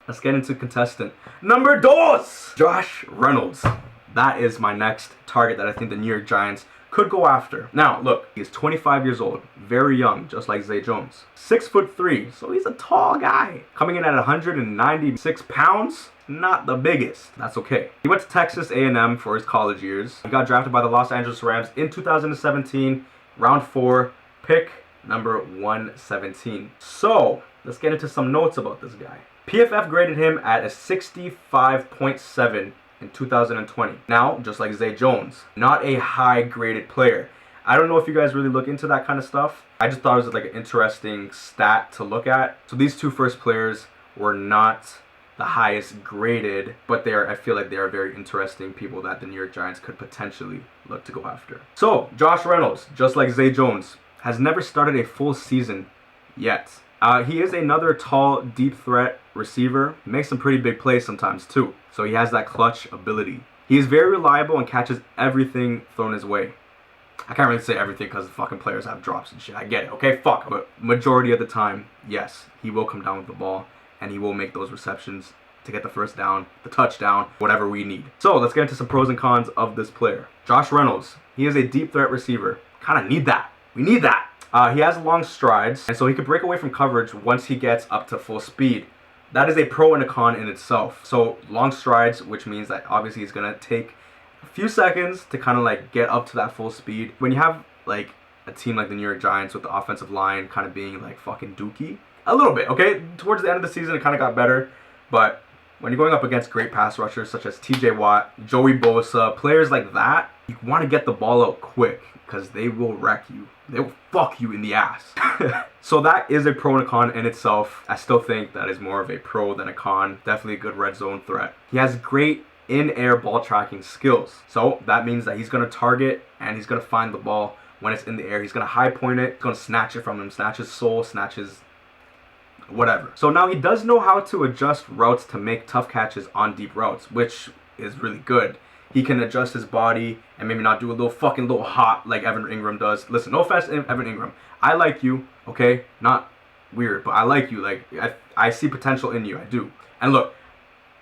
let's get into contestant number dos. Josh Reynolds. That is my next target that I think the New York Giants could go after. Now, look, he's 25 years old, very young, just like Zay Jones. 6'3", so he's a tall guy. Coming in at 196 pounds, not the biggest. That's okay. He went to Texas A&M for his college years. He got drafted by the Los Angeles Rams in 2017, round 4, pick number 117. So, let's get into some notes about this guy. PFF graded him at a 65.7 in 2020. Now, just like Zay Jones, not a high graded player. I don't know if you guys really look into that kind of stuff. I just thought it was like an interesting stat to look at. So these two first players were not the highest graded, but I feel like they are very interesting people that the New York Giants could potentially look to go after. So Josh Reynolds, just like Zay Jones, has never started a full season yet. He is another tall, deep threat receiver. He makes some pretty big plays sometimes too. So he has that clutch ability. He is very reliable and catches everything thrown his way. I can't really say everything because the fucking players have drops and shit. I get it, okay? Fuck. But majority of the time, yes, he will come down with the ball and he will make those receptions to get the first down, the touchdown, whatever we need. So let's get into some pros and cons of this player. Josh Reynolds. He is a deep threat receiver. Kind of need that. We need that. He has long strides, and so he can break away from coverage once he gets up to full speed. That is a pro and a con in itself. So long strides, which means that obviously he's going to take a few seconds to kind of like get up to that full speed. When you have like a team like the New York Giants with the offensive line kind of being like fucking dookie, a little bit, okay? Towards the end of the season, it kind of got better, but when you're going up against great pass rushers such as TJ Watt, Joey Bosa, players like that, you want to get the ball out quick because they will wreck you. They will fuck you in the ass. So that is a pro and a con in itself. I still think that is more of a pro than a con. Definitely a good red zone threat. He has great in-air ball tracking skills. So that means that he's going to target and he's going to find the ball when it's in the air. He's going to high point it. He's going to snatch it from him. Snatch his soul, snatch his whatever. So now he does know how to adjust routes to make tough catches on deep routes, which is really good. He can adjust his body and maybe not do a little hop like Evan Ingram does. Listen, no offense, Evan Ingram. I like you, okay? Not weird, but I like you. Like, I see potential in you. I do. And look,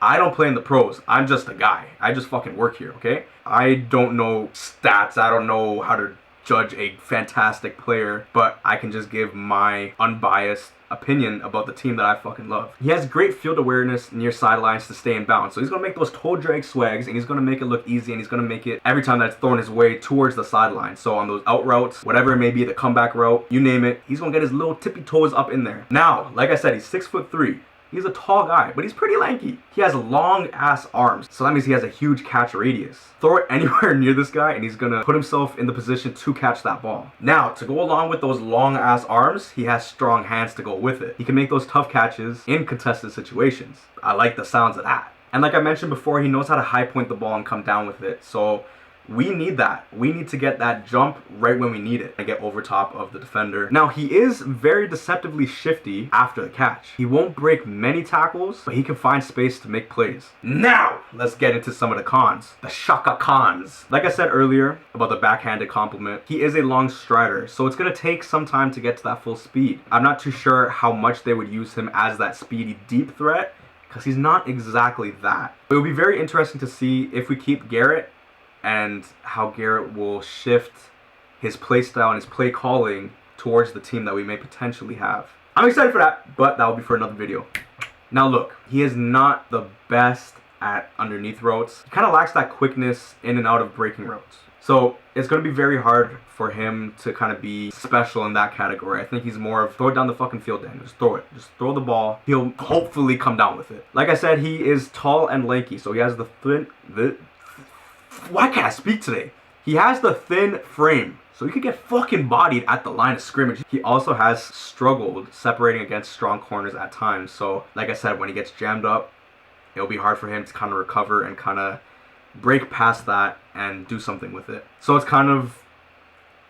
I don't play in the pros. I'm just a guy. I just fucking work here, okay? I don't know stats. I don't know how to judge a fantastic player, but I can just give my unbiased opinion about the team that I fucking love. He has great field awareness near sidelines to stay in bounds. So he's going to make those toe drag swags and he's going to make it look easy and he's going to make it every time that's thrown his way towards the sideline. So on those out routes, whatever it may be, the comeback route, you name it, he's going to get his little tippy toes up in there. Now, like I said, he's 6'3". He's a tall guy, but he's pretty lanky. He has long ass arms, so that means he has a huge catch radius. Throw it anywhere near this guy and he's gonna put himself in the position to catch that ball. Now, to go along with those long ass arms, he has strong hands to go with it. He can make those tough catches in contested situations. I like the sounds of that. And like I mentioned before, he knows how to high point the ball and come down with it. So we need that. We need to get that jump right when we need it and get over top of the defender. Now, he is very deceptively shifty after the catch. He won't break many tackles, but he can find space to make plays. Now, let's get into some of the cons. The Shaka cons. Like I said earlier about the backhanded compliment, he is a long strider, so it's going to take some time to get to that full speed. I'm not too sure how much they would use him as that speedy deep threat because he's not exactly that. It will be very interesting to see if we keep Garrett and how Garrett will shift his play style and his play calling towards the team that we may potentially have. I'm excited for that, but that will be for another video. Now look, he is not the best at underneath routes. He kind of lacks that quickness in and out of breaking routes. So it's going to be very hard for him to kind of be special in that category. I think he's more of throw it down the fucking field, Dan. Just throw it. Just throw the ball. He'll hopefully come down with it. Like I said, he is tall and lanky, so he has why can't I speak today? He has the thin frame, so he could get fucking bodied at the line of scrimmage. He also has struggled separating against strong corners at times. So, like I said, when he gets jammed up, it'll be hard for him to kind of recover and kind of break past that and do something with it. So it's kind of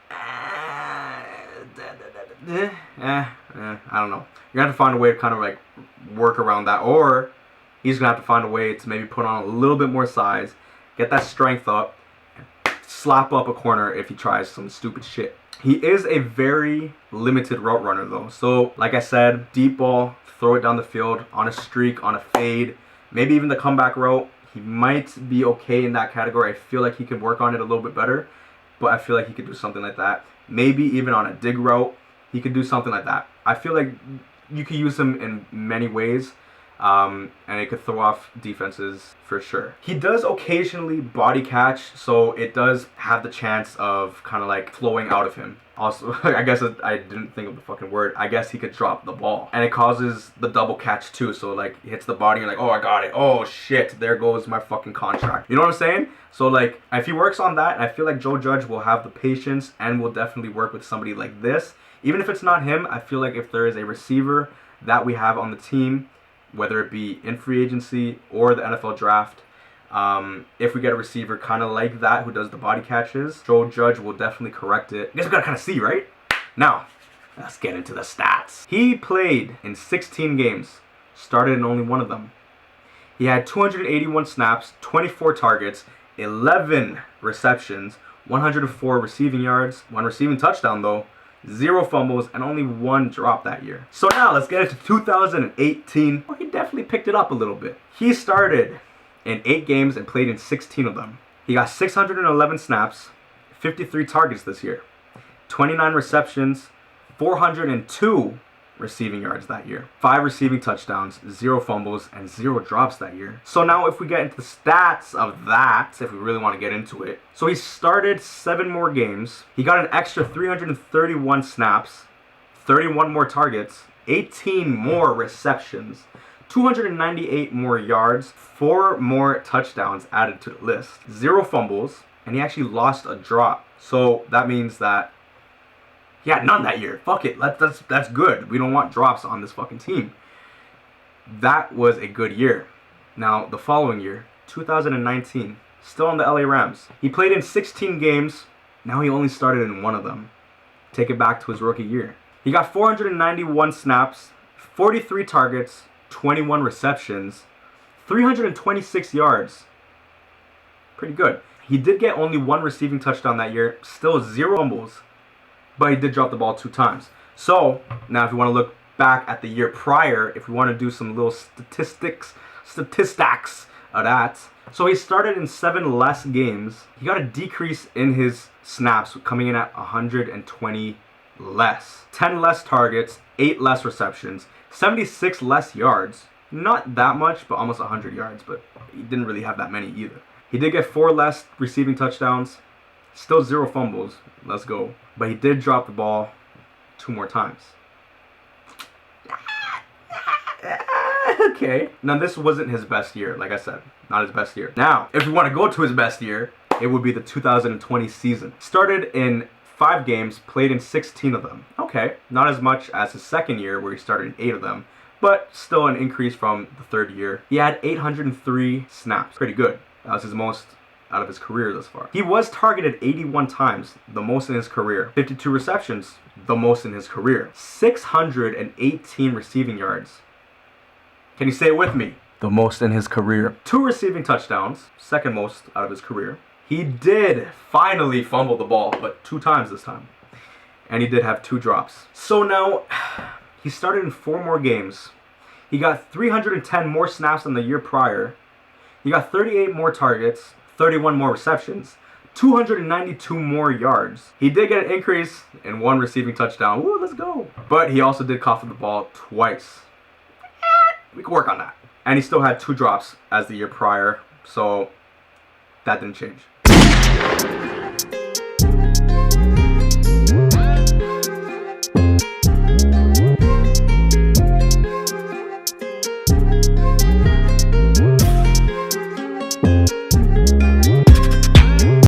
I don't know. You're gonna have to find a way to kind of like work around that, or he's gonna have to find a way to maybe put on a little bit more size, get that strength up, and slap up a corner if he tries some stupid shit. He is a very limited route runner though. So like I said, deep ball, throw it down the field on a streak, on a fade, maybe even the comeback route. He might be okay in that category. I feel like he could work on it a little bit better, but I feel like he could do something like that. Maybe even on a dig route, he could do something like that. I feel like you could use him in many ways, and it could throw off defenses for sure. He does occasionally body catch, so it does have the chance of kind of like flowing out of him. Also, I guess I didn't think of the fucking word. I guess he could drop the ball, and it causes the double catch too. So like, it hits the body, and you're like, oh, I got it. Oh shit, there goes my fucking contract. You know what I'm saying? So like, if he works on that, I feel like Joe Judge will have the patience and will definitely work with somebody like this. Even if it's not him, I feel like if there is a receiver that we have on the team, whether it be in free agency or the NFL draft, if we get a receiver kind of like that who does the body catches, Joe Judge will definitely correct it. I guess we gotta kind of see, right? Now, let's get into the stats. He played in 16 games, started in only one of them. He had 281 snaps, 24 targets, 11 receptions, 104 receiving yards, 1 receiving touchdown though, 0 fumbles, and only 1 drop that year. So now let's get into 2018. Well, he definitely picked it up a little bit. He started in 8 games and played in 16 of them. He got 611 snaps, 53 targets this year, 29 receptions, 402 receiving yards that year, 5 receiving touchdowns, 0 fumbles, and 0 drops that year. So now if we get into the stats of that, if we really want to get into it. So he started 7 more games. He got an extra 331 snaps, 31 more targets, 18 more receptions, 298 more yards, 4 more touchdowns added to the list, 0 fumbles, and he actually lost a drop. So that means that he had none that year. Fuck it. That's good. We don't want drops on this fucking team. That was a good year. Now, the following year, 2019, still on the LA Rams. He played in 16 games. Now he only started in 1 of them. Take it back to his rookie year. He got 491 snaps, 43 targets, 21 receptions, 326 yards. Pretty good. He did get only 1 receiving touchdown that year. Still 0 fumbles. But he did drop the ball 2 times. So, now if you want to look back at the year prior, if we want to do some little statistics of that. So he started in 7 less games. He got a decrease in his snaps, coming in at 120 less. 10 less targets, 8 less receptions, 76 less yards. Not that much, but almost 100 yards. But he didn't really have that many either. He did get 4 less receiving touchdowns. Still 0 fumbles. Let's go. But he did drop the ball 2 more times. Okay. Now, this wasn't his best year, like I said. Not his best year. Now, if we want to go to his best year, it would be the 2020 season. Started in 5 games, played in 16 of them. Okay. Not as much as his second year, where he started in 8 of them, but still an increase from the third year. He had 803 snaps. Pretty good. That was his most out of his career thus far. He was targeted 81 times, the most in his career. 52 receptions, the most in his career. 618 receiving yards. Can you say it with me? The most in his career. 2 receiving touchdowns, second most out of his career. He did finally fumble the ball, but 2 times this time. And he did have 2 drops. So now, he started in 4 more games. He got 310 more snaps than the year prior. He got 38 more targets, 31 more receptions, 292 more yards. He did get an increase in 1 receiving touchdown. Woo, let's go. But he also did cough up the ball twice. We can work on that. And he still had 2 drops as the year prior, so that didn't change.